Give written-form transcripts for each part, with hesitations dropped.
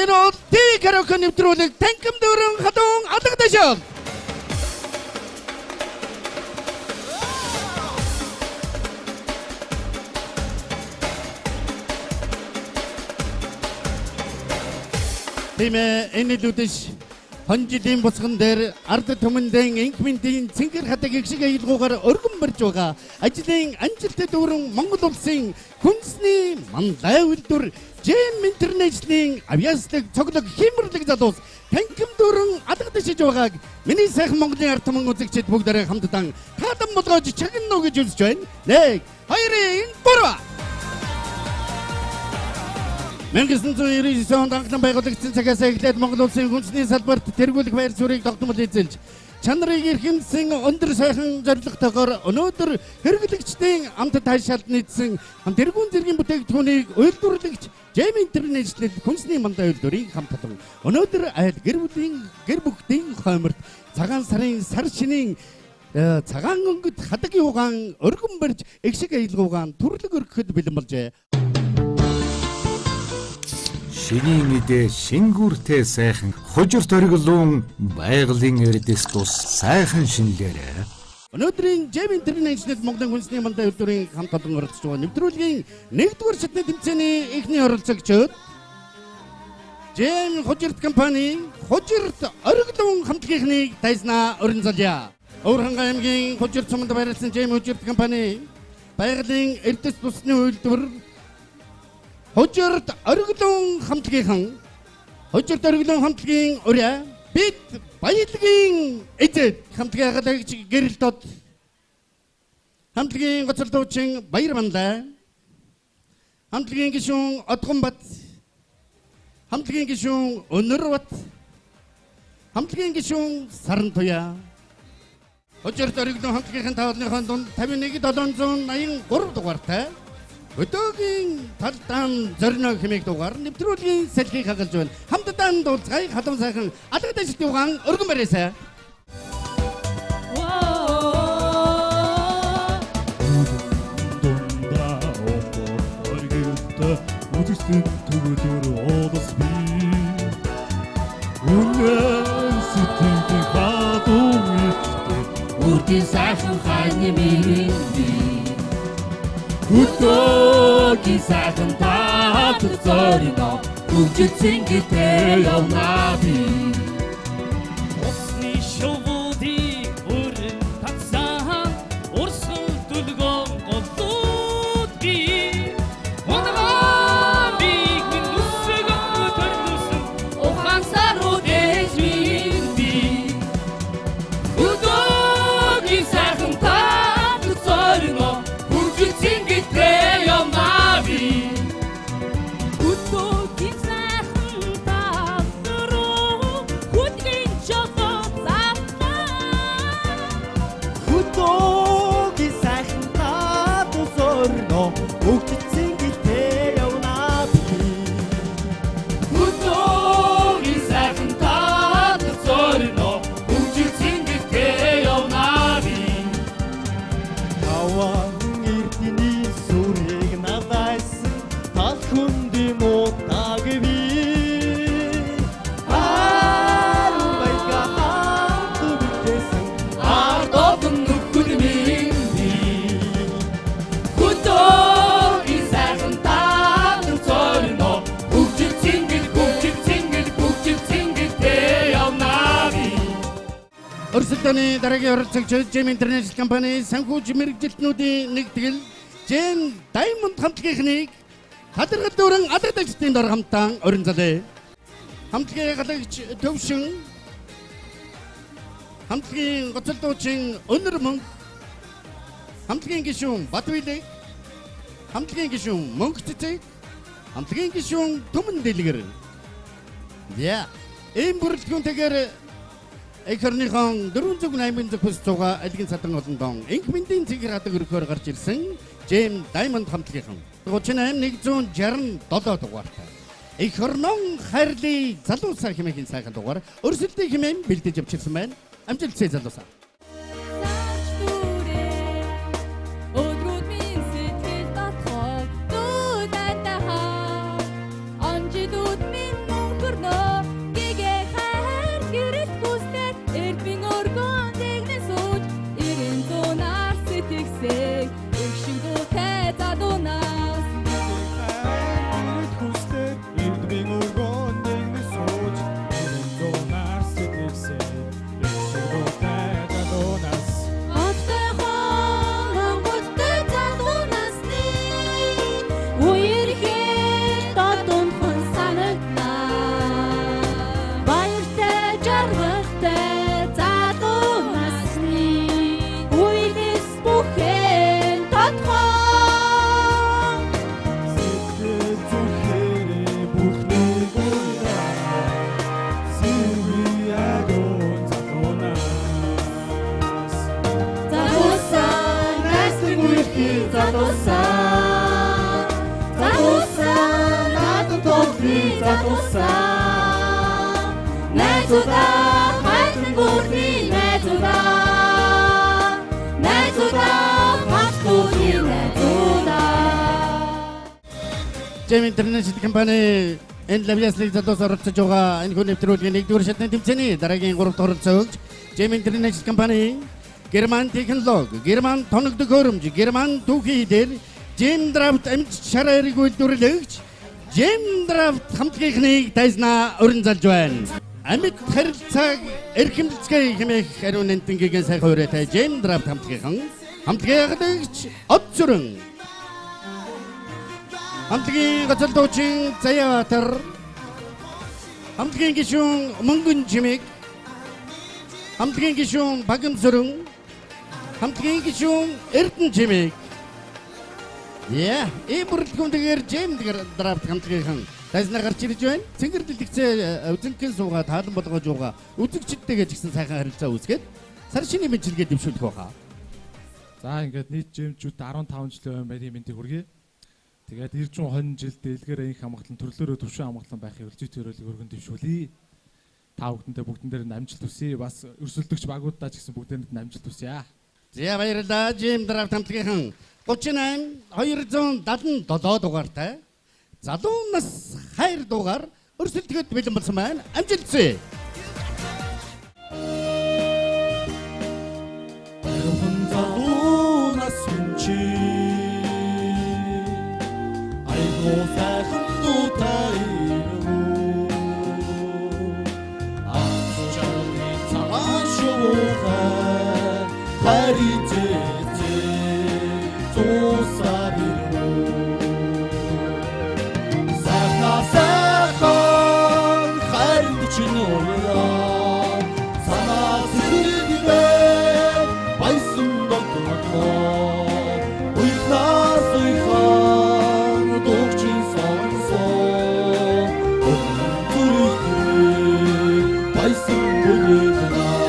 Баянууд ТV караоке нэвтрүүлэг танхим дөрөн хадуун алгадашаа. Тэмээ энэ лүдэш honjiлийн босгон дээр ард түмэндэн инхмэнтийн цэнгэр хатаг игшиг аялгуугаар өргөн барьж байгаа ажлын амжилттай дүүрэн Монгол улсын хүнсний мандаа үйлдвэр Gem International авьяаслаг цоглог хэмэрлэг залуус танхим дүүрэн алгадашиж байгааг миний сайхан Монголын ард түмэн үзэгчид бүгдээрээ хамтдаа тадан болгож чагнаа гэж үзэж байна. 1 2 3 1999 онд анхны байгуулагдсан цагаас эхлээд Монгол улсын хүнсний салбарт тэргүүлэх байр суурийг тогтмол эзэлж чанарыг эрхэмсэн өндөр сайхан зорилготойгоор өнөөдөр хэрэглэгчдийн амт таашаалд нийцсэн тэргүүн зэргийн бүтээгдэхүүнийг үйлдвэрлэгч Gem International хүнсний мандаа үйлдвэрийн хамтлан өнөөдөр айл гэр бүлийн хойморт цагаан сарын сар шинийн цагаан өнгөд хадаг юугаан өргөн барьж игшиг аялгуугаан төрлөг өргөхөд бэлэн болжээ. Шинийн мэдээ шингүүртэй сайхан хожирт ориглон байгалийн эрдэс тус сайхан шинэлээрээ өнөөдрийн Gem International Монголын хүнсний мандаа үйлдвэрийн хамт олон оролцож байгаа нэвтрүүлгийн 1-р шатны тэмцээний эхний оролцогчид Gem хожирт компани хожирт ориглон хамтлагийнхныг дайснаа уринзалъя. Өвөрхангай аймгийн хожирт суманд байрласан Gem хожирт компани байгалийн эрдэс тусны үйлдвэр хожирт ориглон хамтлагийн урья бид баялагын эзэд хамтлагийн халагч гэрэл дод хамтлагийн гоцол дуучин Баяр Мандаа хамтлагийн гишүүн Одгонбат хамтлагийн гишүүн Өнөрбат хамтлагийн гишүүн Сарантуяа хожирт ориглон хамтлагийн таавлынхаа дунд 51783 дугаартай өдөөгийн талдаан зорино хэмээх дугаар нэвтрүүлгийн салхийг хагалж байна. Хамтдаа дуулцгаая халуун сайхан алгадашилт юугаан өргөн барьяасай. Хүтөөгийн сайхан татвар зорино бүгд цэнгэртэй явна би Усны шувуудыг өрн татсан урсгал дүлгөн голууд би Оногоо биг минь нүсгэн төрнөсөн ухаан сарууд эжмийн би Хүтөөгийн сайхан татвар зорино Өрсөлдөөний дараагийн оролцогч Gem International компани санхүүж мэрэгжилтнүүдийн нэгтгэл Gem Diamond хамтлагийнхныг хадаргал дүүрэн алгадашилтын дор хамтан уринзалъя. Хамтлагийн халагч Төвшин хамтлагийн гоцол дуучин Өнөр Мөнх хамтлагийн гишүүн Батбилэг хамтлагийн гишүүн Мөнх Цэцэг хамтлагийн гишүүн Түмэн Дэлгэр ийм бүрэлдэхүүнтэйгээр Экорныхон 480 хүсэж байгаа айлгийн садан олондон инхмэндийн цэнгэр хадаг өргөхөөр гарч ирсэн Gem Diamond хамтлагийнхан 38167 дугаартай Экорнон хайрлын залуусаа хэмээхийн сайхан дугаар өрсөлдөөн хэмээн бэлдэж авчирсан байна. Амжилттай залуусаа. Анжидууд минь мөнгөр задусан задусан надад тулхи задусан найзуудаа хайрын гүрний найзуудаа хатгууны найзуудаа Jam International компани энэ лавьяслыг задуус оролцож байгаа энэ хүн нэвтрүүлгийн 1-р шатны тэмцээний дараагийн 3 дахь оролцоогч Jam International компани Герман технологи, Герман тоног төхөөрөмж, Герман түүхий дээр Jam Draft амт шараарыг үйлдвэрлэгч Jam Draft хамтгийнхныг дайснаа өрн залж байна. Амьд харилцааг эрхэмлцгээ хэмээх ариун нэнтэнгийн сайхан хүрээтэй Jam Draft хамтгийнхан хамтгийгч Од Зүрэн хамтгийн гоцол дуучин Заяатар хамтгийн гишүүн Мөнгөн Жимэг хамтгийн гишүүн Багамсүрэн хамтгийн гишүүн Эрдэнэ Жимэг бүрэлдэхүүнээр Jam Draft хамтгийнхан дайснаа гарч ирж байна. Цэнгэр дэлгэцээ үзэнхэн суугаа таалан болгож байгаа үзэгчдтэйгээ ч гэсэн сайхан харилцаа үүсгээд сар шинийн мэдлэгээ дэвшүүлэх байхаа. За ингээд нийт жимчүүд 15 жилийн байрын мэндийг хүргэе. Тэгээд 90 жил дэлгэр анх хамгаалалтын төрлөөрөө төвшин хамгаалсан байхыг өргөжий төрөлийг өргөн дэвшүүлье. Та бүгдэн дээр амжилт хүсье. Бас өрсөлдөгч багуудаа ч гэсэн бүгдээрэнд амжилт хүсье. За баярлалаа. Jam Draft хамтгийнхан 38 277 дугаартай залуу нас хайр дугаар өрсөлдөхөд бэлэн болсон байна. Амжилт хүсье. залуу нас хүнчи айгуу сайхан дутайруу ачааны цагаан шуухай харицээцээ тусарируу сайхан хайрын чиноороо санаа зүрхлээ байсан болтгоо уйхнаас уйхан дуучин сонсон зүрхлээ байсан болтгоо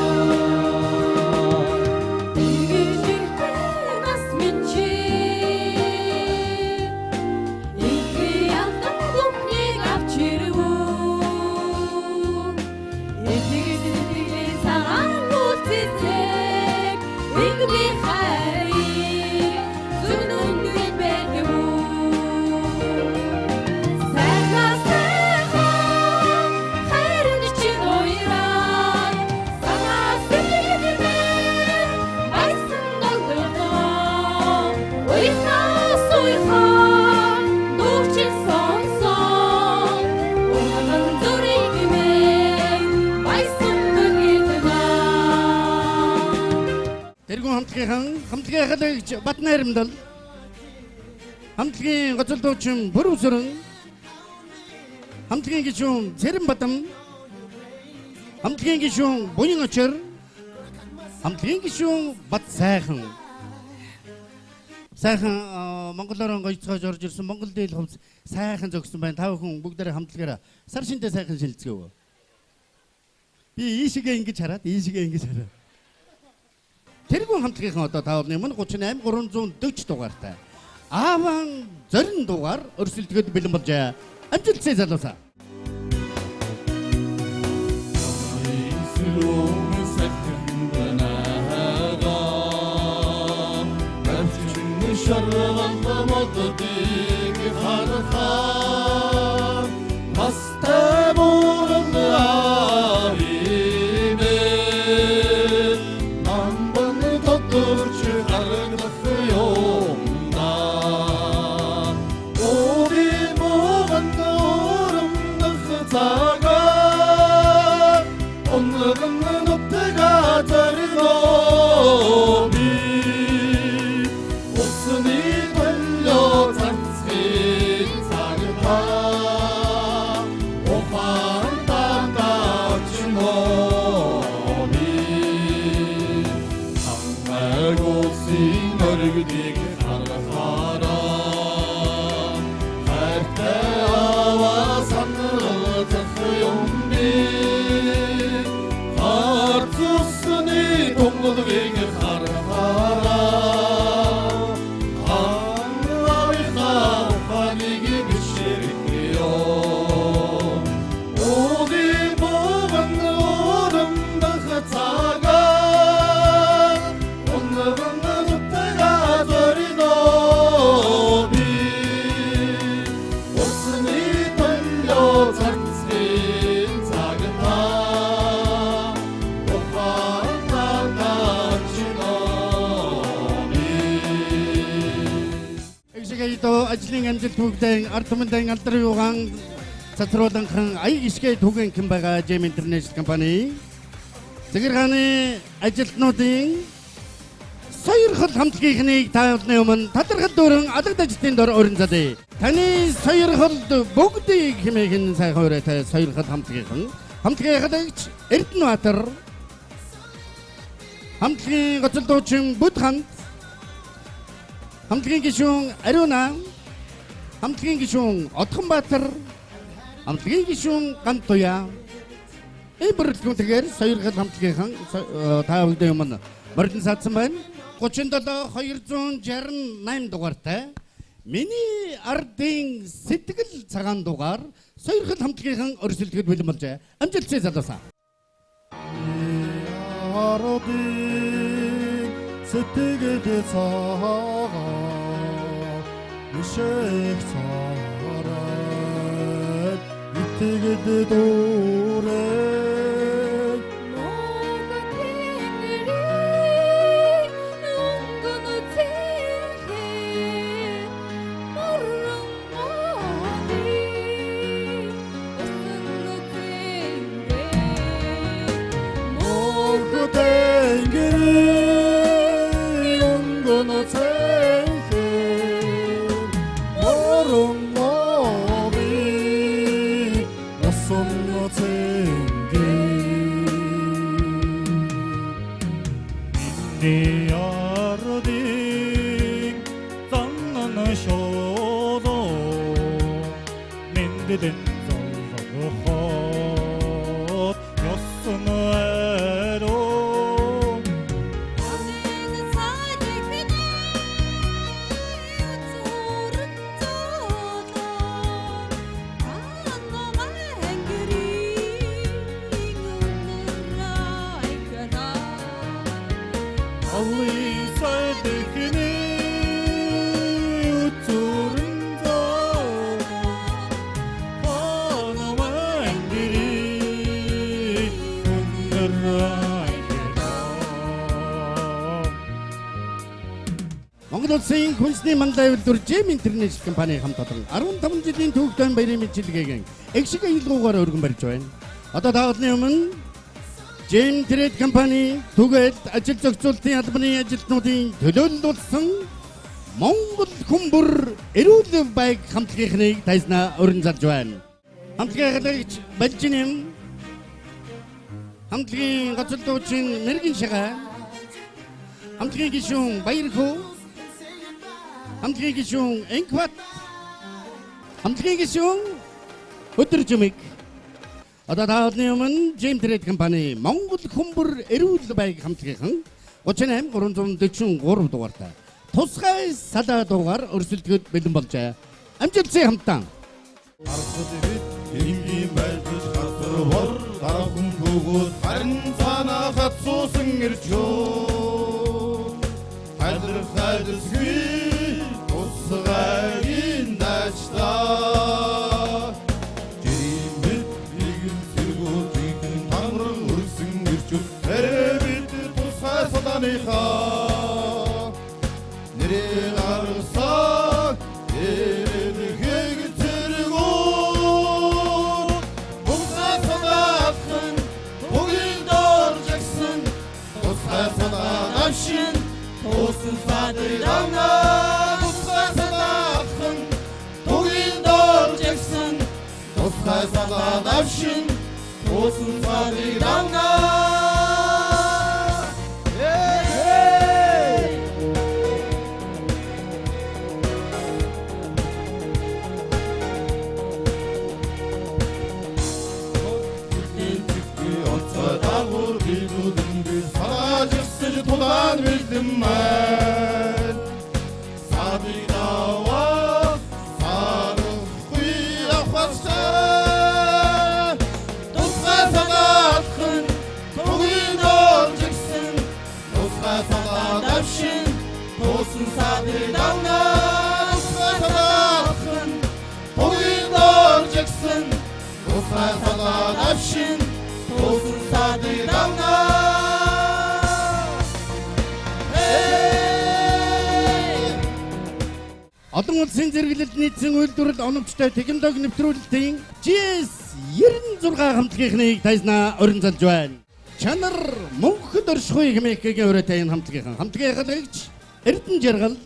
хамтгийн халагч Батна Харимдал хамтгийн гоцол дуучин Бүрвсүрэн хамтгийн гишүүн Цэрэн Батам хамтгийн гишүүн Буян Очор хамтгийн гишүүн Бат сайхан Монголоор гоёцоож орж ирсэн Монгол дээл хувьс сайхан зөгсөн байна. Та бүхэн бүгдээрээ хамтлагаараа сар шинтэй сайхан шилжцгээв. Би ийшгээ ингэж хараад тэргүүн хамтгийнхан одоо таавал нэмэн 38 340 дугаартай. Ааван зорин дугаар өрсөлдөхөд бэлэн болжээ. Амжилт хүсье залуусаа. 웃음이 돌려 잔치인 사랑아 Ишгээдөө ажлын амжилт бүгдэн ард түмэндээ алдар юугаан цацрууланхан аяг ишгээ түгэн хэн байгаа Gem International компани. Цагиргааны ажилтнуудын соёрхол хамтлагийнхныг таавлын өмнө талархал дүүрэн алгадажтын дор өрнөзөө. Таны соёрхолд бүгдийг хэмээн сайхан өрөөтэй соёрхол хамтлагийн хамтлагийнч Эрдэнэбаатар хамтлагийн гоцолдуучин Бүд хамт хамтлагийн гишүүн Ариуна хамтлагийн гишүүн Отгонбаатар хамтлагийн гишүүн Гантуя эбэрлэгүнтэйгээр соёрхол хамтлагийн таавлын өмнө морин саадсан байна. 37 268 дугаартай миний ардын сэтгэл цагаан дугаар соёрхол хамтлагийн өрсөлдөхөд бэлэн болжээ. Амжилттай залуусаа. ардын сэтгэл цагаан ишэх царайд итгэл дүүрээ Монгол улсын хүнсний мандаа үйлдвэр Gem International компани хамт олон 15 жилийн түүхтэй баярын мэдлэгийн эгшиг аялгаугаар өргөн барьж байна. Одоо таавлын өмнө Gem Trade компани түгээд ажил зохицуулалтын албаны ажилтнуудын төлөөлөлдсөн Монгол хүмбэр эрүүл байг хамтлагийнхныг тайзнаа өрн зарж байна. Хамтлагийнч Балжинэм хамтлагийн гоцолдуучин Мэргэн Шага хамтлагийн гишүүн Баярхүү хамтлагийн гишүүн Энкват хамтлагийн гишүүн Өдөржмэг одоо таавлын өмнө Gem Trade компани Монгол хүмбэр эрүүл байг хамтлагийн 38 343 дугаартай тусгай салаа дугаар өрсөлдөхөд бэлэн болжээ. Амжилттай хамтдаа. Арсад хэд энгийн байлж хатвар дарахын бүгд харин цаана хатсуусан ирчөө. Хайдрсгүй усгайын дачта. Жимбит игэн сэргүүтийн тамран өргсөн ирчөө. Тэрэбит тусгай салааныхаа нэрээ гаргасан Tosun sadırana, dostlar sadakın, Togil doğracaksın. Dostlar sadakın, tosun sadırana. Todan bildim ben Sadık dava sarık kuyuya başta Dostlar sana atkın Олон улсын зэрэглэлд нийцсэн үйлдвэрлэл оновчтой технологи нэвтрүүлэлтийн GS96 хамтлагийнхныг тайзнаа уран залж байна. Чанар мөнхөд оршихуй хэмээгийн өрөөтэй энэ хамтлагийн халагч Эрдэнэ Жаргал,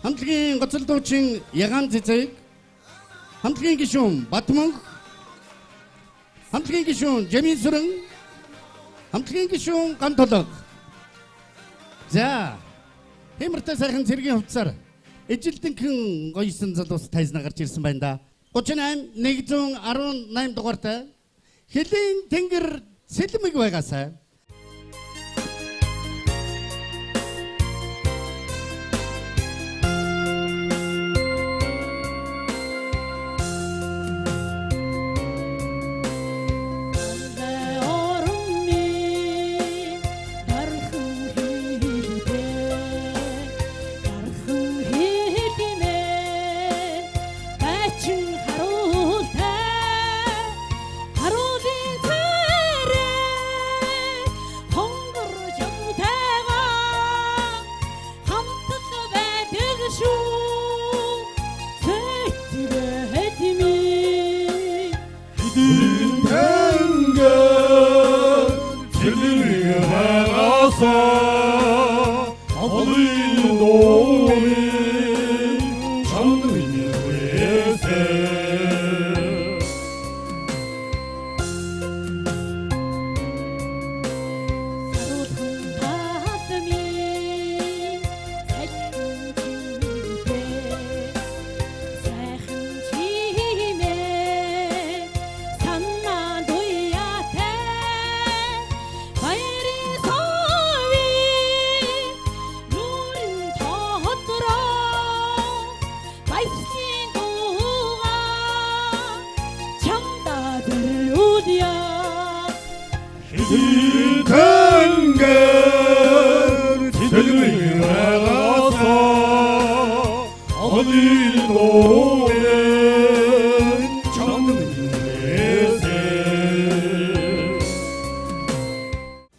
хамтлагийн гоцол дуучин Ягаан Цэцэг, хамтлагийн гишүүн Батмөнх, хамтлагийн гишүүн Жамин Сүрэн, хамтлагийн гишүүн Гантолог. За, хэмэртэй сайхан цэргийн хувцсаар эжилдэнхэн гоёсон залуус тайзнаа гарч ирсэн байна да. 38 118 дугаартай Хэлийн тэнгэр сэлмэг байгаасай.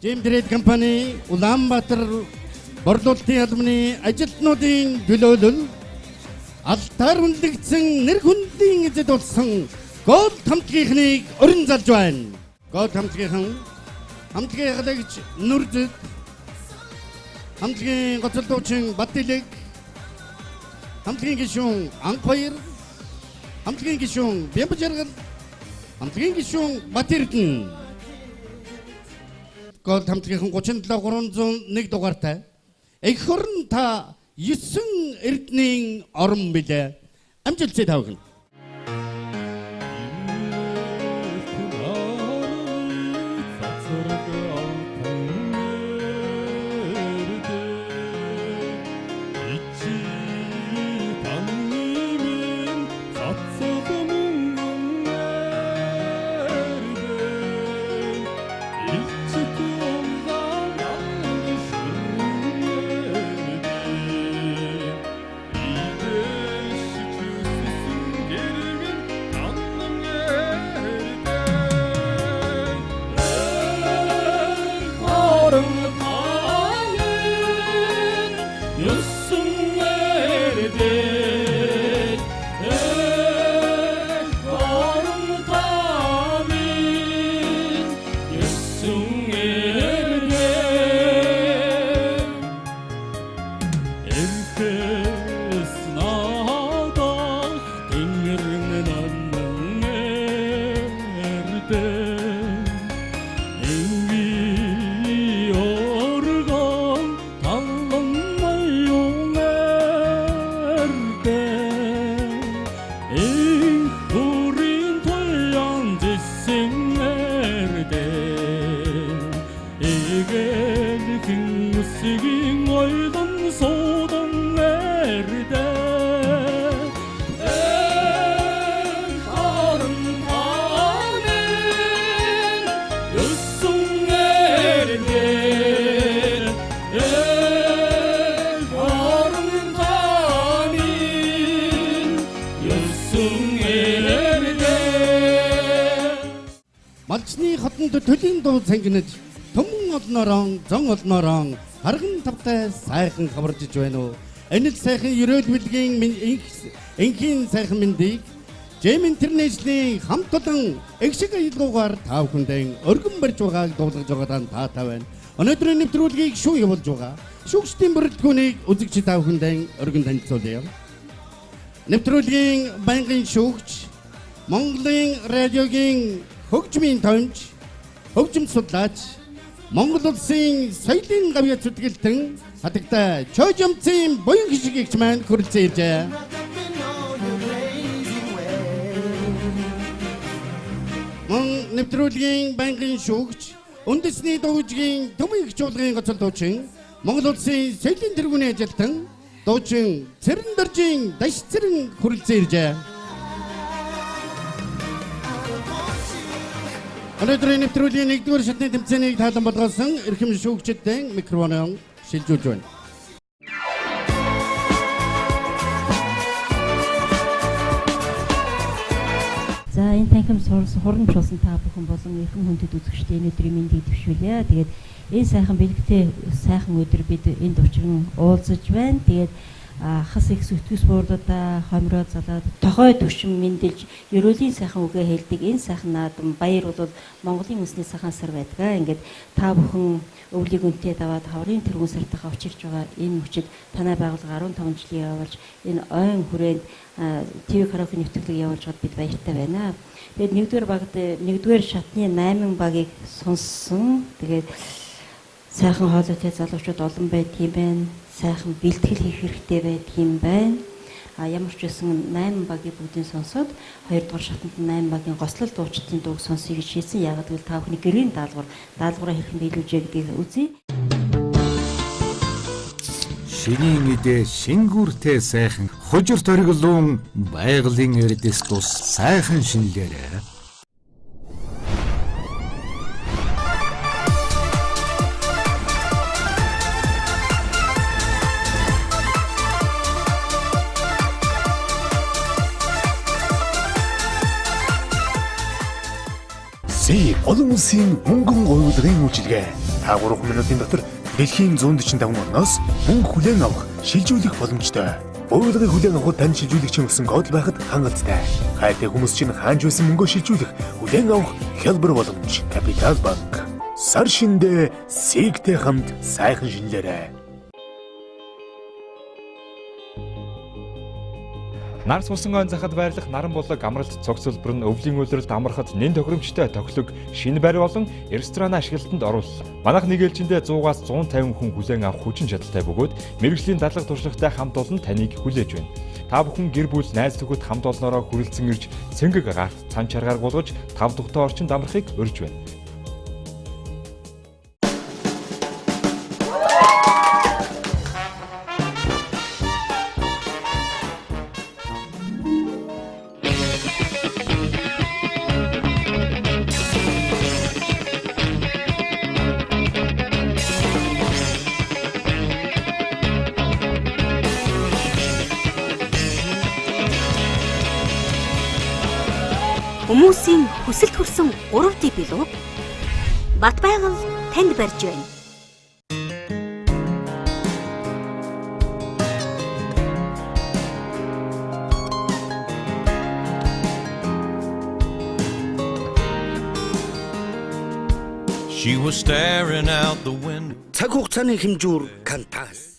Жимдред компани Улаанбаатар борлуулалтын албаны ажилтнуудын төлөөлөл алтаар хүндлэгдсэн нэр хүндийн эзэд болсон гол хамтлагийнхныг уран залж байна. Гол хамтлагийн халагч Нүрзэд, хамтлагийн гоцол дуучин Баттилэг, хамтлагийн гишүүн Анхбаяр, хамтлагийн гишүүн Бямбажаргал, хамтлагийн гишүүн Батэрдэн. Гол хамтлагийн 37301 дугаартай их хорн та 9 эрдэнийн орон билээ. Амжилттай тавхан. Малчны хотонд төлийн дуу цангинаж төмөн олноороо зон олноороо харган тавтай сайхан хаварж байна уу. Энэт сайхан ерөөл билгийн энхийн сайхан мэндийг Jam International-ийн хамт олон эгшиг аялгаугаар та бүхэндээ өргөн барьж байгааг дуулгаж байгаадаа таатай байна. Өнөөдрийн нэвтрүүлгийг шүү явуулж байгаа. Шүүгчдийн бүрэлдэхүүнийг үзэгч та бүхэндээ өргөн танилцуулъя. Нэвтрүүлгийн байнгын шүүгч Монголын радиогийн хөгжмийн томч, хөгжим судлаач, Монгол улсын соёлын гавьяа зүтгэлтэн хатагтай Чожомцын буян хишигч маань хүрэлцэн иржээ. Нэвтрүүлгийн байнгын шүүгч үндэсний дуучин төмөн их чуулгын гоцол дуучин Монгол улсын соёлын тэргүүний ажилтан дуучин Цэрэн Доржийн Даш Цэрэн хүрэлцэн иржээ. Өнөөдрийн нэвтрүүлгийн 1-р шатны тэмцээнийг таалан болгосон эрхэм шүүгчдийн микрофоныг шилжүүлж байна. За энэ танхим хурамчлуулсан та бүхэн болон эрхэм хүндэт үзэгчдээ өнөөдрийн мэндийг дэвшүүлье. Тэгээд энэ сайхан бэлэгтэй сайхан өдөр бид энд учран уулзаж байна. Тэгээд хас их сүтгс буурдаа хомроо залаад тохой төвшин мэндэлж ерөөлийн сайхан үгээ хэлдэг энэ сайхан наадам баяр бол Монголын үндэсний сайхан сар байдгаа. Ингээд та бүхэн өвлийг үнтэй даваад хаврын тэргүүн сартаа авчирч байгаа энэ мөчид танай байгууллага 15 жилийн явуулж энэ ойн хүрээнд ТV караоке нэвтрүүлэг явуулж байгаад бид баяртай байна. Тэгээд 1-р багт 1-р шатны 8 багийг сонссон. Тэгээд сайхан хоолойтой залуучууд олон байдаг юм байна. Сайхан бэлтгэл хийх хэрэгтэй байдаг юм байна. Ямар ч байсан 8 багийн бүгдийг сонсоод 2-р шатанд 8 багийн гослол дуучдын дууг сонсъё гэж шийдсэн. Яг гэвэл та бүхний гэрийн даалгавраа хэрхэн биелүүлжээ гэдгийг үзье. Шинийн идэ шингүүртэй сайхан хожирт ориглон байгалийн эрдэс тус сайхан шинэлэрэ. Олон улсын мөнгөн гуйвлагын үйлчилгээ. Та 3 минутын дотор дэлхийн 145 орноос мөнгө хүлээн авах, шилжүүлэх боломжтой. Гуйвлагыг хүлээн авахд тань шилжүүлэгчийн өгсөн код байхад хангалттай. Хайртай хүмүүс чинь хаанч байсан мөнгөө шилжүүлэх, хүлээн авах хялбар боломж. Капитал банк. Сар шиндээ Сэгтэй хамт сайхан шинэлэрэ. Нар сулсан ойн захад байрлах наран булаг амралт цогцлбор нь өвлийн үйлрэлд амархад нэн тохиромжтой тоглог шинэ барь болон ресторан ашиглалтанд оруулсан. Манайх нэг ээлжиндээ 100-аас 150 хүн хүлээн авах хүчин чадалтай бөгөөд мэрэгжлийн дадлага туршлагатай хамт олон таныг хүлээж байна. Та бүхэн гэр бүл найз нөхөд хамт олноороо хүрэлцэн ирж цэнгэг гарт цан чаргаар гулгаж 5 дугтаа орчинд амрахыг урьж байна. Хүмүүсийн хүсэлт хүрсэн 3D билүү Бат байгаль танд барьж байна. She was staring out the window. Цаг хугацааны хэмжүүр Кантас.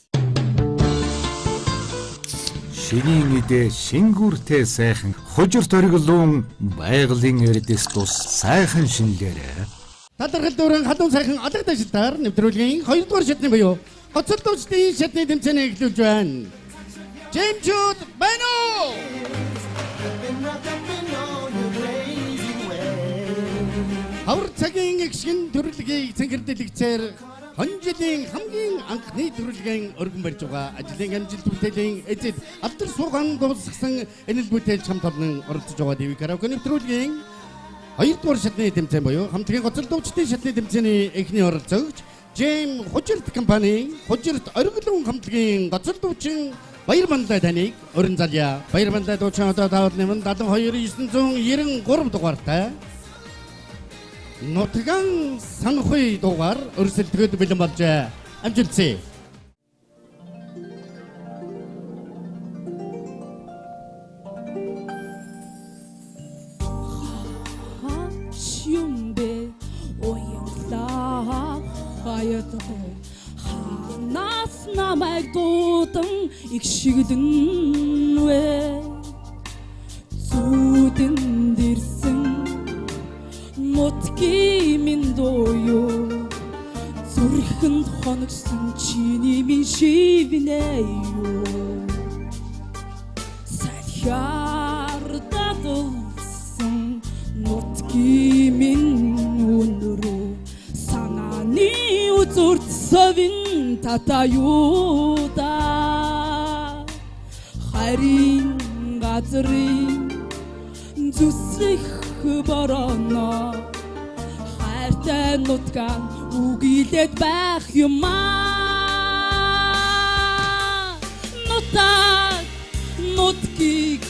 Шинийн идэ шингүүртэй сайхан хожирт ориглон байгалийн эрдэс тус сайхан шинэлэрэ. Талархал дүүрэн халуун сайхан алга дэжлээр нэвтрүүлгийн 2-р шатны буюу гоцол дуучдын шатны тэмцээнийг эхлүүлж байна. Жимчүүд байна уу? Хавар цагийн гişгэн төрөлгийг цэнхэрдэлэгцээр Хонжилын хамгийн анхны төрөлгийн өргөн барьж байгаа ажлын амжилт бүтээлийн эзэд алдар суугаан дуусгасан энэл бүтээлч хамт олон оролцож байгаа ТV караоке нэвтрүүлгийн 2-р шатны тэмцээн буюу хамтгийн гоцол дуучдын шатны тэмцээний эхний оролцогч Jam хужирт компани хужирт ориглон хамтгийн гоцол дуучин Баяр Манлай таныг өрн залъя. Баяр Манлай дуучин одоо таавал нэмэн 72993 дугаартай Нутган санхуй дугаар өрсөлдөхөд бэлэн болжээ. Амжилтсэ. дуудан игшигдэн вэ зүудэн дэрсэн нутгийн минь дууё зүрхэнд хоногсон чиний минь шивнэ юу Хардадсан нутгийн минь өнөрөө санааны үзүрт совин татаюуда харин газрын зүсэх бороно хайртай нутгаан үгилээд байх юмаа нутаг нутгийг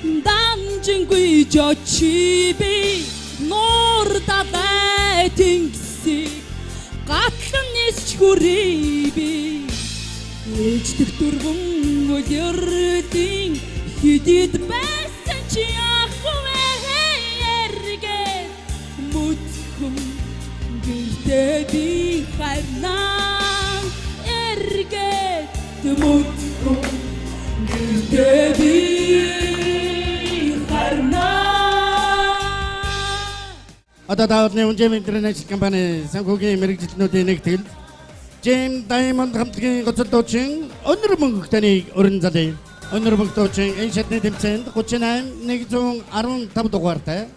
дамжингүй жочиби нуур далай тэнгисийг гатлан нисч хүрэби ээждэг дөрвөн үлэрдийн хидид байсан чи ахвэ эргээд мөцхөн гэртээ би хайрнаа эргээд мөцхөн гэртээ би Одоо даавны Unjam International компани санхүүгийн мэргэжилтнүүдийн нэгтгэл Jam Diamond хамтлагийн гоцол дуучин өнөр мөнгө таныг өрн залъя. Өнөр мөнгө дуучин энэ шатны тэмцээнд 38-115 дугаартай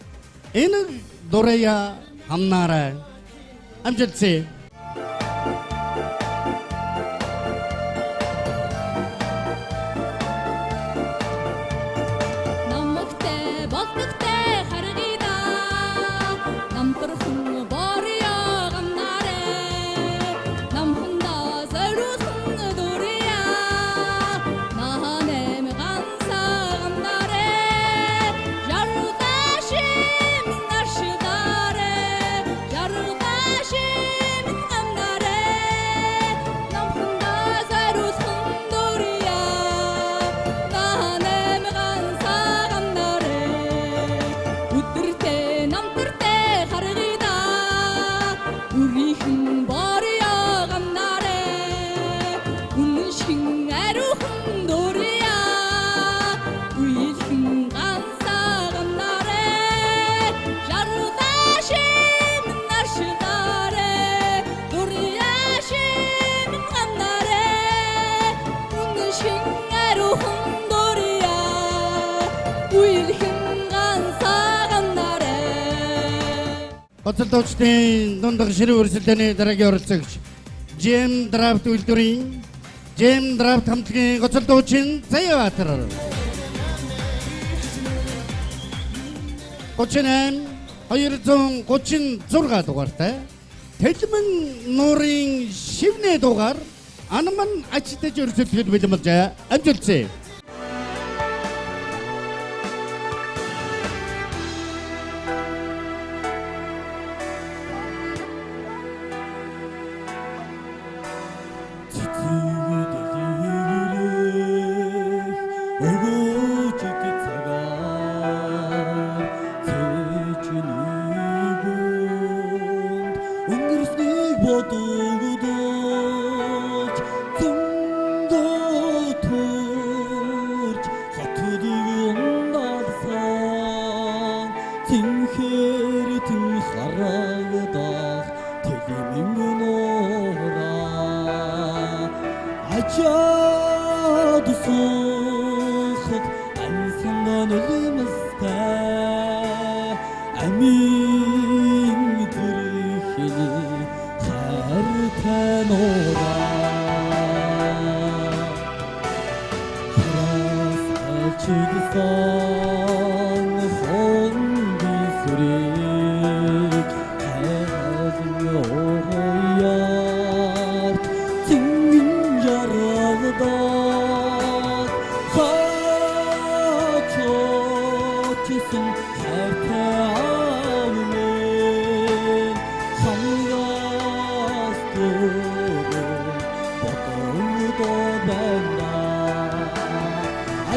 энэ дурая хамнаарай. Амжилтсэ. Гоцол дуучдын дундах ширээ өрсөлдөөний дараагийн оролцогч Jam Draft үйлдвэрийн Jam Draft хамтлагийн гоцол дуучин Заяабаатар 38-236 дугаартай Тэлмэн нуурын шивнэ дугаар анаман ачтаж өрсөлдөхөд бэлэмжээ амжилтсэ.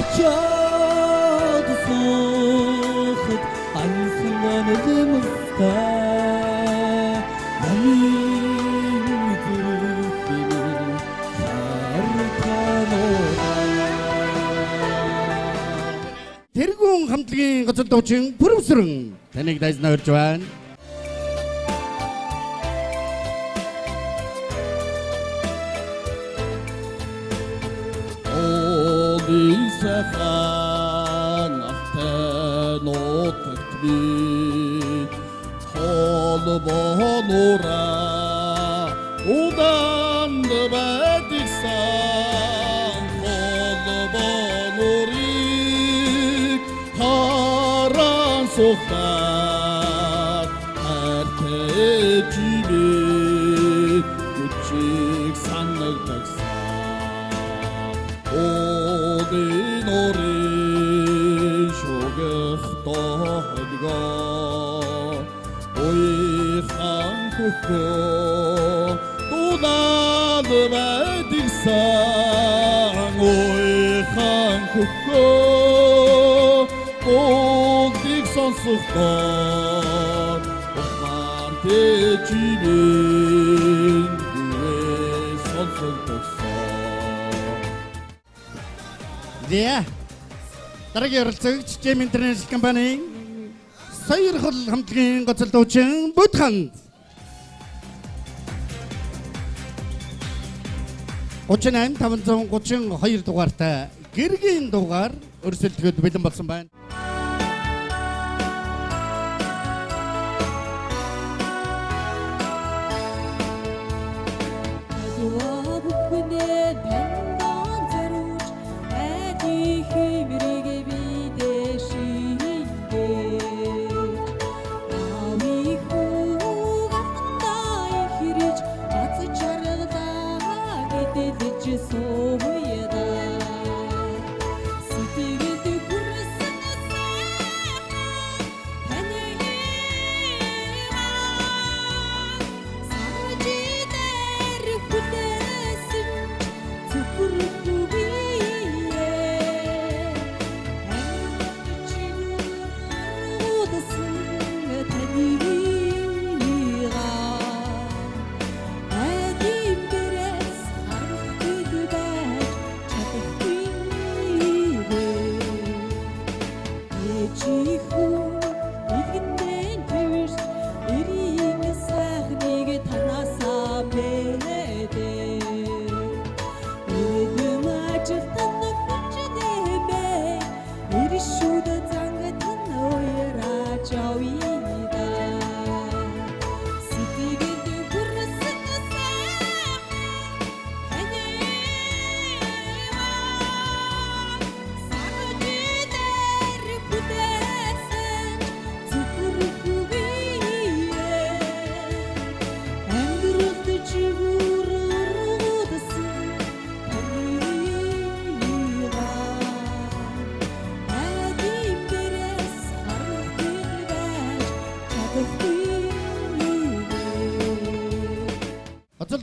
Achado Мөн хамтлагийн гоцол дуучин Бүрвсрэн таныг дайснаа урьж байна. Сайхан ахтай нутагт би холбоонура удаанд байдаг сан холбоонурыг харан сухад хартай жибээ хүчиг санагдагсан Нори шогох тохго ой ханхо тулад байдсан ой ханхо болдиг сонсохтой ухаанте жибэн гээ сонсохтой Зя. Дараагийн оролцогч Gem International компанийн Саярхал хамтлагийн гоцол дуучин Будхан 38532 дугаартай гэргийн дугаар өрсөлдөхөд бэлэн болсон байна.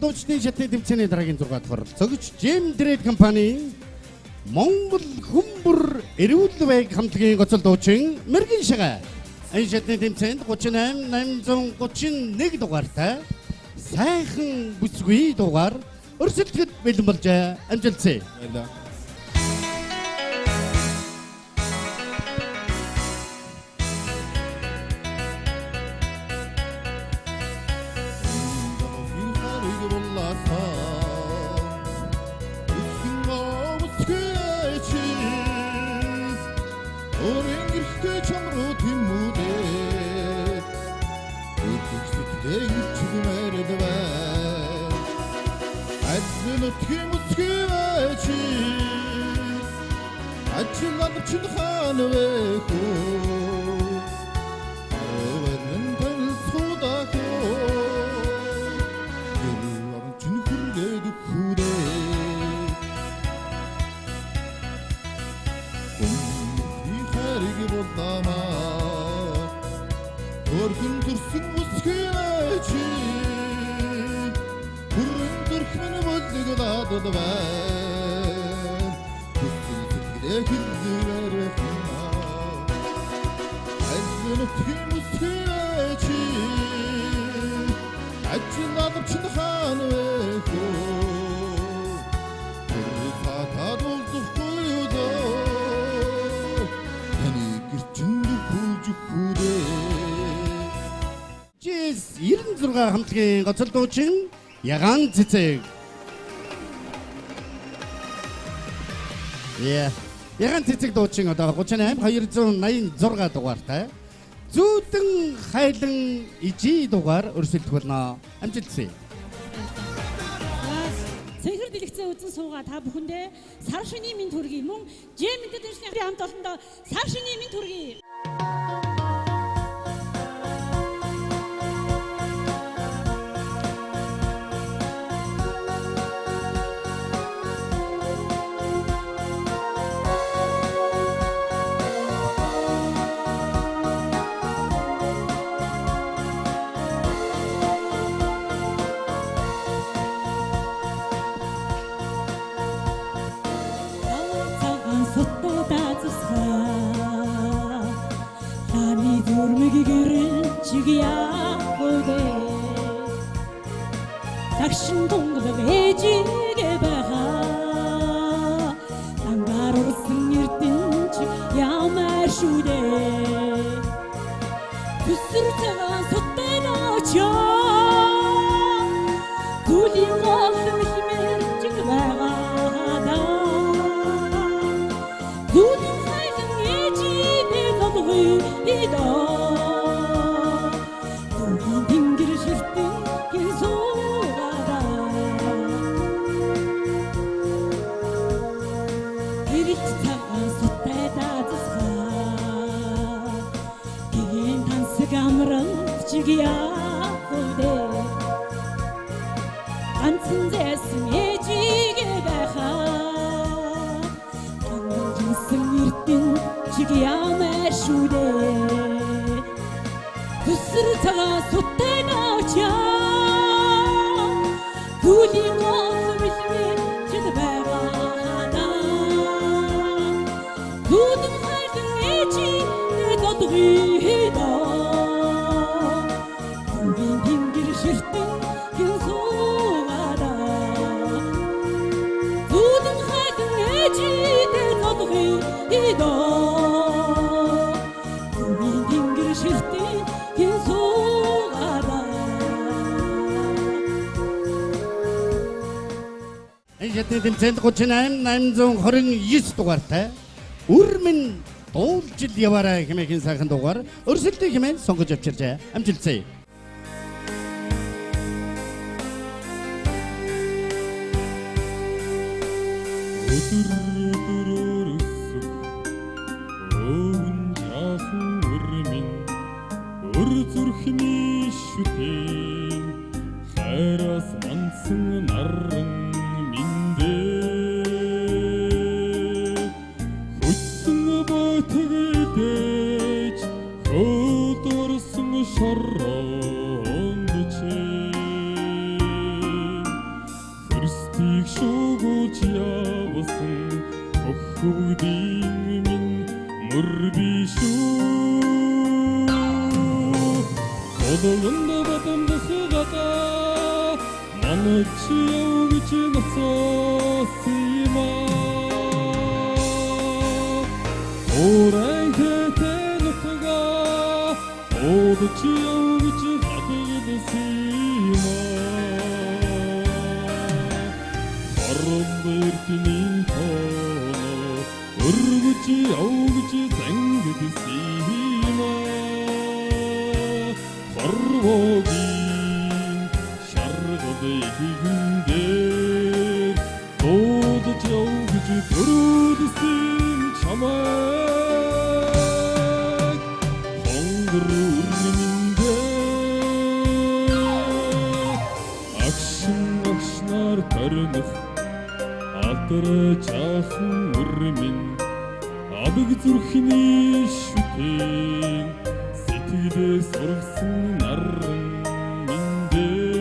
Дуучны шатны тэмцээний дараагийн 6 дугаар оролцогч Gem Trade компани Монгол Хүмбэр эрүүл байг хамтлагийн гоцол дуучин Мэргэн Шага энэ шатны тэмцээнд 38831 дугаартай сайхан бүсгүй дугаар өрсөлдөхөд бэлэн болжээ. Амжилтсэ. Зурга хамтлагийн гоцол дуучин Ягаан цэцэг. Ягаан цэцэг дуучин одоо 38 286 дугаартай. Зүүдэн хайлан ижи дугаар өрсөлдөх болно. Амжилтсэ. Цэнхэр дэлгэцээ үзэн суугаа та бүхэндээ сар шинийн минь төргий мөн Жэмэд дэвшний хамт олондоо сар шинийн минь төргий. Такшин 동급의 해지게 바하 안가로슨 일든지 야마슈데 부스르타가 섰다나죠 둘린 것을 힘에 찍어가다 두든 살등 해지게 거부이다 두긴 빙기를 실든 계속 지기야 고대 안친 제스에 지게 바하 강진 승일든 지기야 마슈데 부스르타가 솟대나자 두리고 스미스미 지드바가다 두든 활등에 지게 거두기다 Эцэд тэмцээнд 38 829 дугаартай Үрмэн дуулжил яваарай хэмээгийн сайхан дугаар өрсөлдөй хэмээн сонгож авчирчээ. Амжилтсэ. Зүрхний шүтэн хайраас мандсан наран миндээ хүчсэн ботгдэж хөдөрсөн шорон бичээ христийг шүгүүж явсан өхөвдийн минь мөр бишүү Одолондо батамдахгата маночи явж насосима Орайхэтэнэхга одочи явж хадгдсима Хоромбэртний тоно өргөж явж зангдсима Хорвогийн шаргадыг хигэндээ дуудаж явж төрөөдсөн чамайг хонгор үрмэндээ агшнаар тарнах алдарч ахын үрмэн абэг зүрхний шүтэн сэтгэлээ сургасан наран миндээ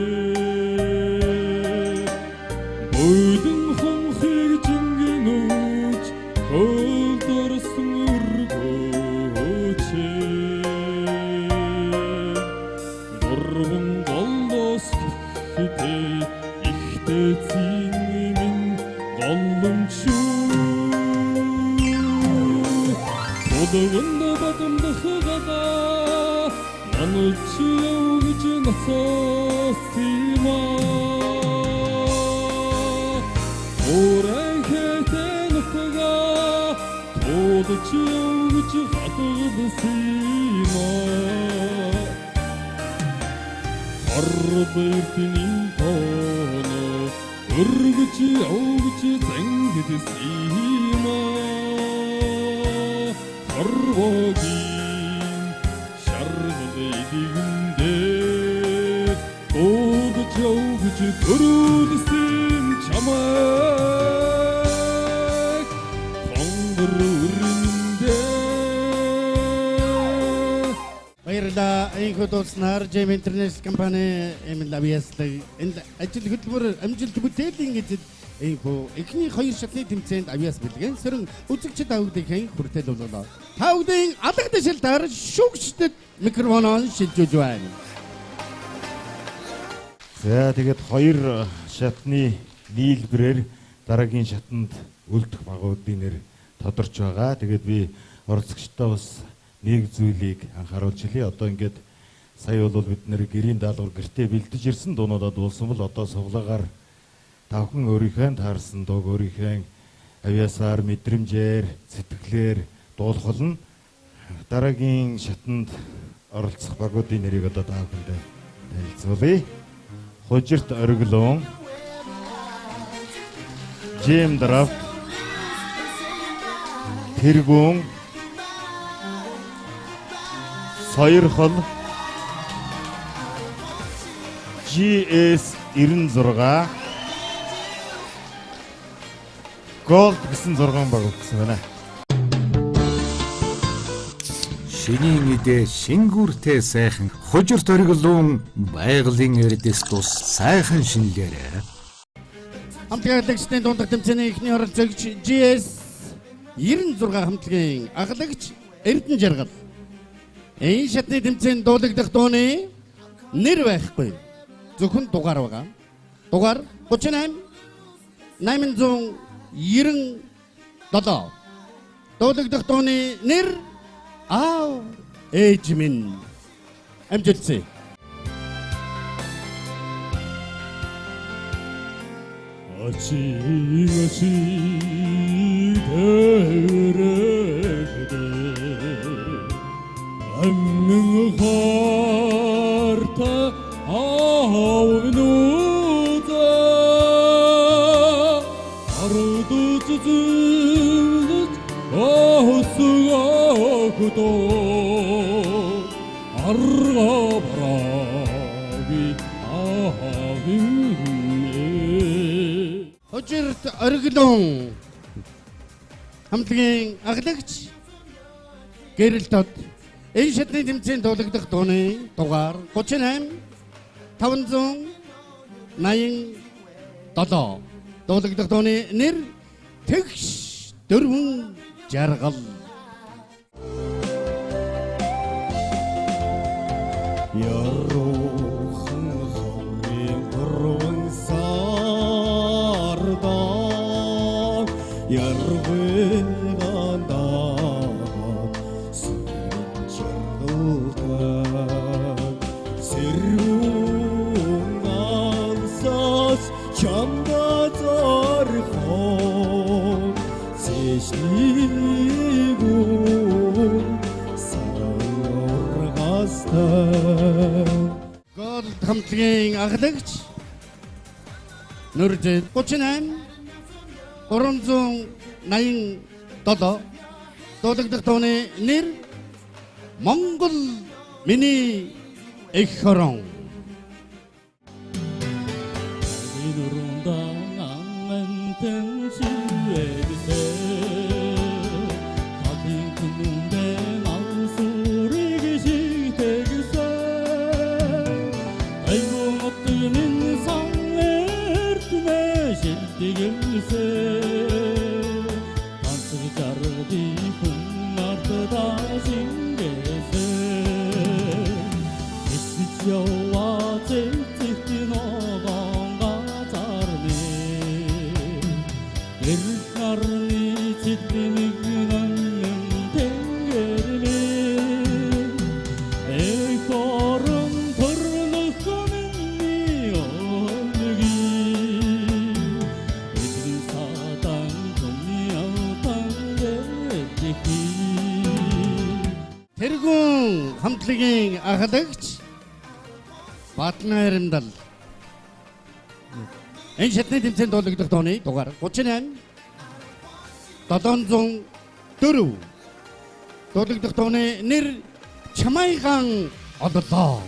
Бойдон хонхыг жингэнүүч хөлдөрсөн өргөөчээ Дурван голлос хитээ ихтэй цин минь голломчуу Одогондо батамдахгата Анч явж насосима Орайхэтэн утга Тодч явж хатгадсима Арбэртний тоно Өргөж явж зангидсима Харвагийн шаргалыг дигэндэ Дуудаж явж төрүүлсэн чамайг Хонгор өрнөндэ Баярлалаа. Энэхүү дууснаар JM International компани ABS-тэй энэ ажил хөтөлбөр амжилт бүтээлийн эзэд энэхүү эхний хоёр шатны тэмцээнд ABS бэлгэн сөрөн үзэгчд авагдгийн хүртэл боллоо. Та бүхэн алга дэшилтээр шүүгчдэд микрофоноо шилжүүлж байна. За тэгээд хоёр шатны нийлбэрээр дараагийн шатанд үлдэх багуудын нэр тодорч байгаа. Тэгээд би оролцогчдоо бас нэг зүйлийг анхааруулж хэлье. Одоо ингээд сая бол бид нэр гэрийн даалгавар гэртээ бэлдэж ирсэн дуунуудад дуулсан бол одоо цуглаагаар та бүхэн өөрийнхөө таарсан дууг өөрийнхөө авьяасаар мэдрэмжээр сэтгэлээр дуулах болно. Дараагийн шатанд оролцох багуудын нэрийг одоо та бүхэндээ танилцуулъя. Хужирт ориглон, JM Draft, Тэргүүн, Сойрхол, GS 96, Gold гэсэн 6 баг өгсөн байна. Шинийн идэ шингүүртэй сайхан хужирт ориглон байгалийн эрдэс тус сайхан шинлээрээ хамтлагчдын дундах тэмцээний эхний оролцогч GS 96 хамтлагийн аглагч Эрдэнэ Жаргал. Энэ шатны тэмцээнд дуулагдах дууны нэр байхгүй. Зөвхөн дугаар байгаа. Дугаар 38 897. Дуулагдах дууны нэр Аав ээж минь. Амжилтсэ. Ачи тэрэхдэ аммэн харта аавнуудаа арудуч зүлж ахсгахдоо аргабрави аавин Хужирт ориглон хамтлагийн аглагч Гэрэл тод энэ шатны тэмцээнд дуулагдах дууны дугаар 38 587. Дуулагдах дууны нэр Тэгш дөрвөн жаргал. Яруухан хаврын дөрвөн сарда ярвэганда сүрэн жаргалтай сэрүүн ансаас чамда зорхон сэшнигүүн сарургастай Гол хамтлагийн аглагч Нүржид 38 387. Дуулагдах дууны нэр Монгол миний эх хорон. Eko тэргүүн хамтлагийн ахлагч Батлан Харимдал. Энэ шатны тэмцээнд дуулагдах тооны дугаар 38 704. Дуулагдах тооны нэр Чамайгаан одлоо.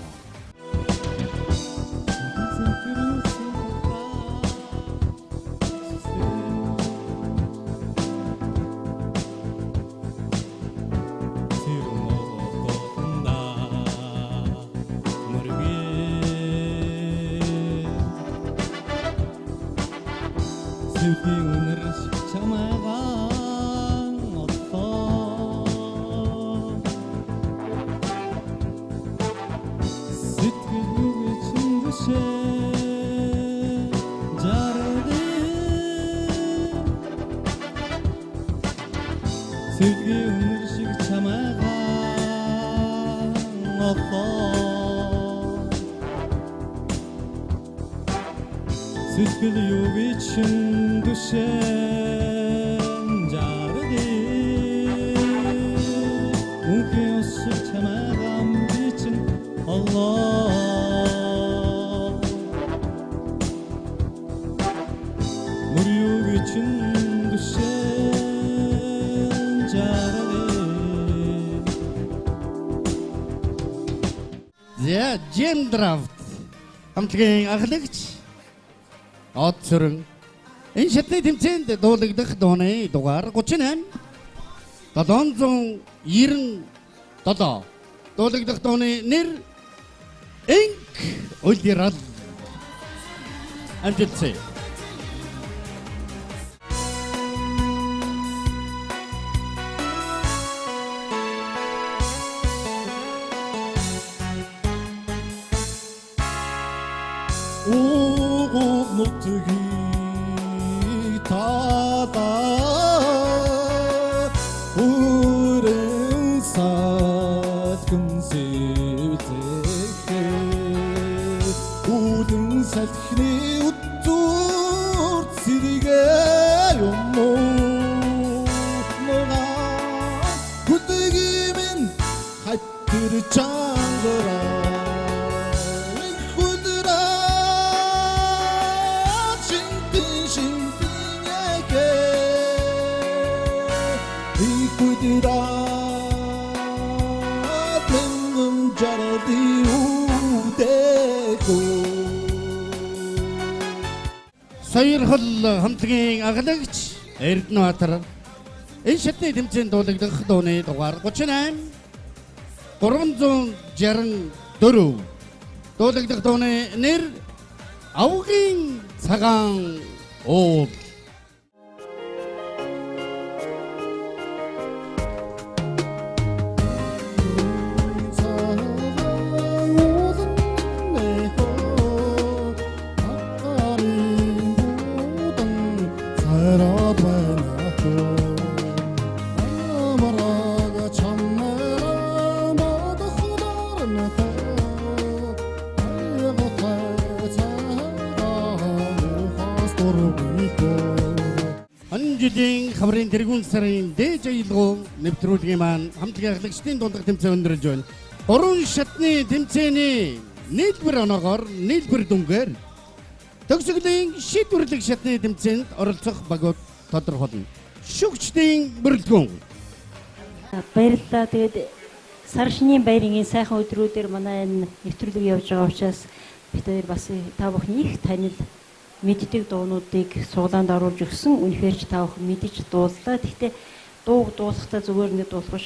Сэтгэл юу гэж дүшэн жардээ үнхэн өсөж чамайгаан бичин Allah мөр юу гэж дүшэн жардээ. За Жемдрафт хамтлагийн ахлагч Отцөрөн энэ шатны тэмцээнд дуулагдах дууны дугаар 38 797. Дуулагдах дууны нэр Инк Улирал. Амжилтсэ. Нутгийг тадаа үрэн салхин сэвтэхэ үлэн салхины утур сэргээ юм уу хүлэгийн минь хаттэр чангараа Сойрхол хамтлагийн ахлагч Эрдэнэбаатар энэ шатны тэмцээнд дуулагдах дууны дугаар 38 364. Дуулагдах дууны нэр Авгийн цагаан уул. Анжидын хаврын тэргүүн сарын дээж аялгуу нэвтрүүлгийн маань хамтлагийн ахлагчдын дундах тэмцээн өндөрлж байна. 3 шатны тэмцээний нийлбэр оноогоор нийлбэр дүнгээр төгсгөлийн шийдвэрлэх шатны тэмцээнд оролцох багууд тодорхойлно. Шүгчдийн бүрэлдэхүүн. Баярлалаа. Тэгээд сар шинийн баярын сайхан өдрүүдээр манай энэ нэвтрүүлэг явж байгаа учраас бид хоёр бас та бүхний их танил мэддэг дуунуудыг суглаанд оруулж өгсөн. Үнэхээр ч та бүхэн мэдэж дууллаа. Гэхдээ дууг дуулахдаа зүгээр нэг дуулах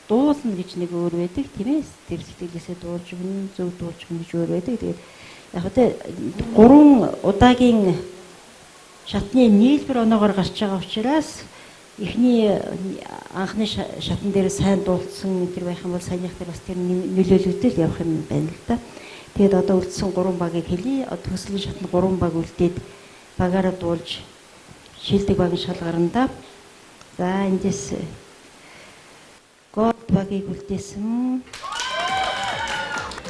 дуулна гэж нэг өөр байдаг тийм ээ. Тэр сэтгэлээсээ дуулж өгнө, зөв дуулж өгнө гэж өөр байдаг. Тэгээд яг хөө 3 удаагийн шатны нийлбэр оноогоор гарч байгаа учраас эхний анхны шатн дээр сайн дуулсан тэр байх юм бол саяных дээр бас тэр нөлөөлөгдөл явах юм байна л да. Тэгээд одоо үлдсэн 3 багийг хэлье. Төгслийн шатнд 3 баг үлдээд багаараа дуулж шилдэг багийн шалгаранда. За эндээс гол багийг үлдээсэн.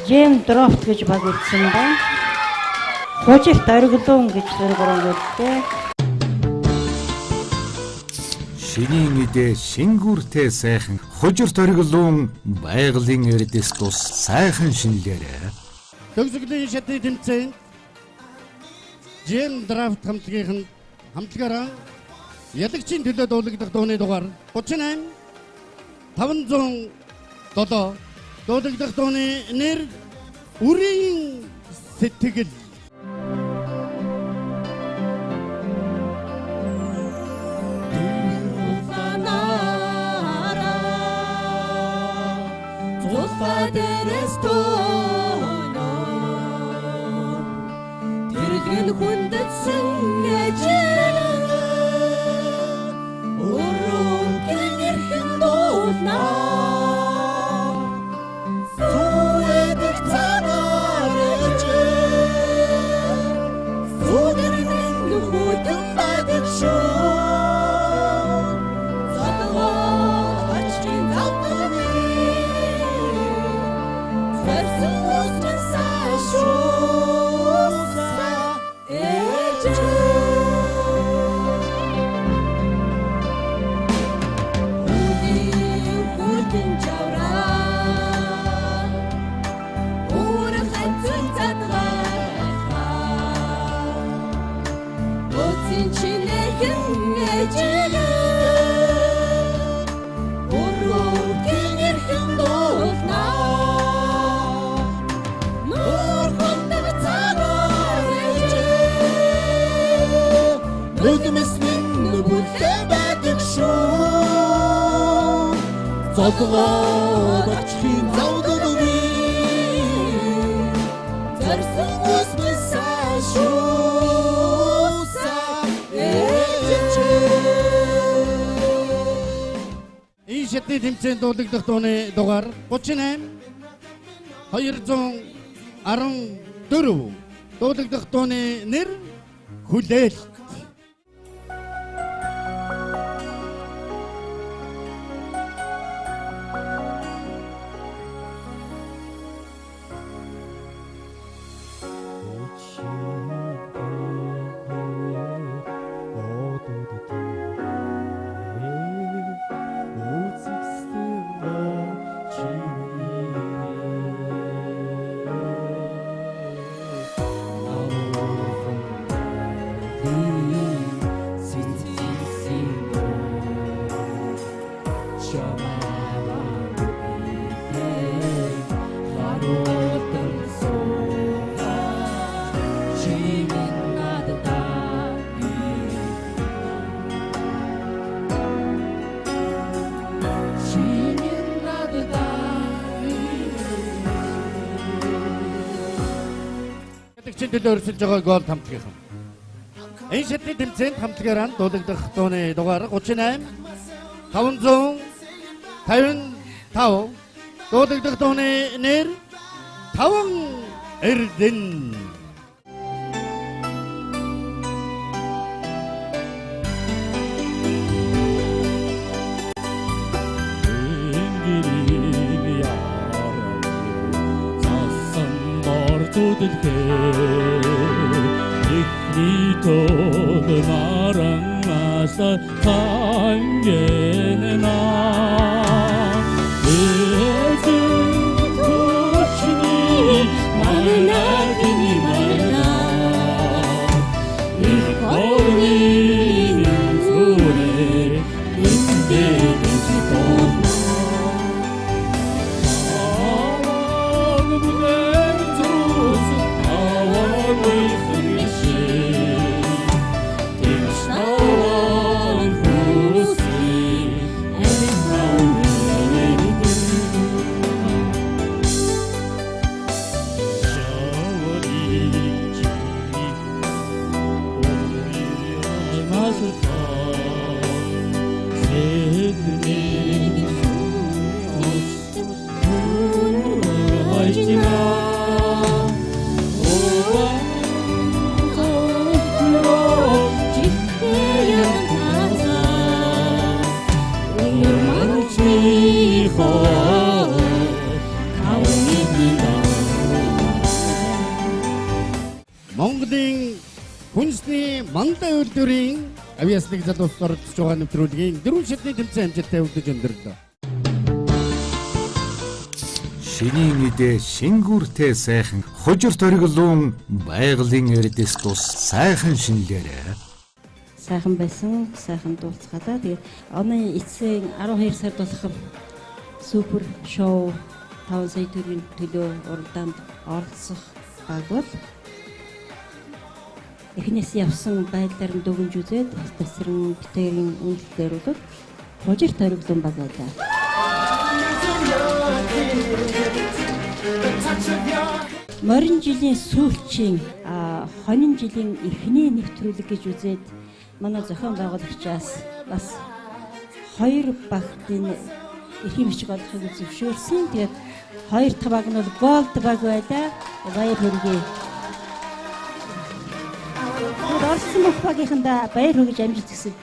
Жемдрафт гэж баг үлдсэн байна. Хожигт ориглон гэж 3 үлдээ. Шинийн үдэ шингүүртэй сайхан хужир ториглон байгалийн эрдэс тус сайхан шинэлээрээ төгсгөлийн шатны тэмцээнд Jam Draft хамтлагаараа ялагчийн төлөө дуулагдах дууны дугаар 38 507 дуулагдах дууны нэр Үрийн сэтгэл. Тэрхэн хүндэтсэн ээжээ өрөөн гэрхэн дуулнаа сүйдэг цагаар ээжээ сүйдэрэн нүхүтэн байдаг шүү задгаа ачрын завданы сэрсэн үстэн сашуу Задгаа бачхийн завдаггүй зарсан үсбэс ашууса Энэ шатны тэмцээнд дуулагдах дууны дугаар 38 214 дуулагдах дууны нэр Хүлээлт. Өрсөлж байгаа гол хамтлагийнхан. Энэ шатны тэмцээнд хамтлагаараа дуулагдах дууны дугаар 38 555 дуулагдах дууны нэр Таван Эрдэн. Ихнитод маранаса тангенна эзэн тушни манакини мана ихони зуре индедичто Монголын хүнсний мандаа үйлдвэрийн авиасныг залуусаар оролцож байгаа нэвтрүүлгийн дөрвөн шатны тэмцээн амжилттай үрдэж өндөрлөө. Шинийн идэ шингүүртэй сайхан хожир ториглуун байгалийн эрдэс тус сайхан шинэлээрэ. Сайхан байсан, сайхан дуулцгаадаа. Тэгээд оны эцсийн 12 сард болох супер шоу 5 сая төгрөгийн төлөө уралдаанд оролцох баг бол эхнээс явсан байдлаар нь дүгнж үзээд тасрын битэрийн үнэлэлээр бол хожир ториглуун баг байлаа. Морин жилийн сүүлчийн хонин жилийн эрхний нэвтрүүлэг гэж үзээд манай зохион байгуулагчаас бас 2 багтын эрхийн бичиг олохыг зөвшөөрсөн. Тэгээд 2 баг нь бол голд баг байлаа. Баяр хүргэе. Орсон бүх багийнхандаа баяр хүргэж амжилт хүсье.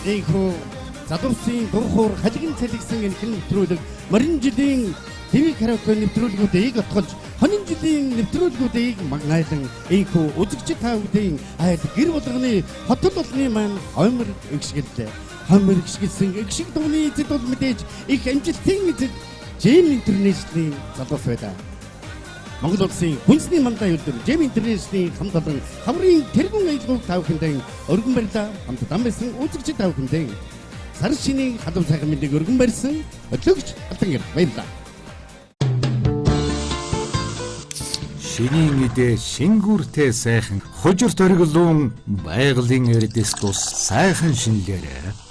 Ийхүү задуусын дурхуур хажигын цалигсан энэхэн нэвтрүүлэг морин жилийн ТV караоке нэвтрүүлгүүдийг отголж хонин жилийн нэвтрүүлгүүдийг магнайлан ийхүү үзэгчид та бүхэн айл гэр болгоны хотол болгоны маань хомир өгшгэлээ. Хомир өгшгэлсэн өгшиг дууны эзэд бол мэдээж их амжилтын эзэд Жэм интернэшнлийн залуус байлаа. Монгол улсын хүнсний мандаа үйлдвэр Жэм интернэшнлийн хамт олон хаврын тэргүүн аялгауг та бүхэндээ өргөн барилаа. Хамтдаа байсан үзэгчид та бүхэндээ сар шинийн халуун сайхан мэндийг өргөн барьсан өглөөгч Алтангэр баярлалаа. Шинийн идэ шингүүртэй сайхан хожир ториглуун байгалийн эрдэс тус сайхан шинэлээрэ.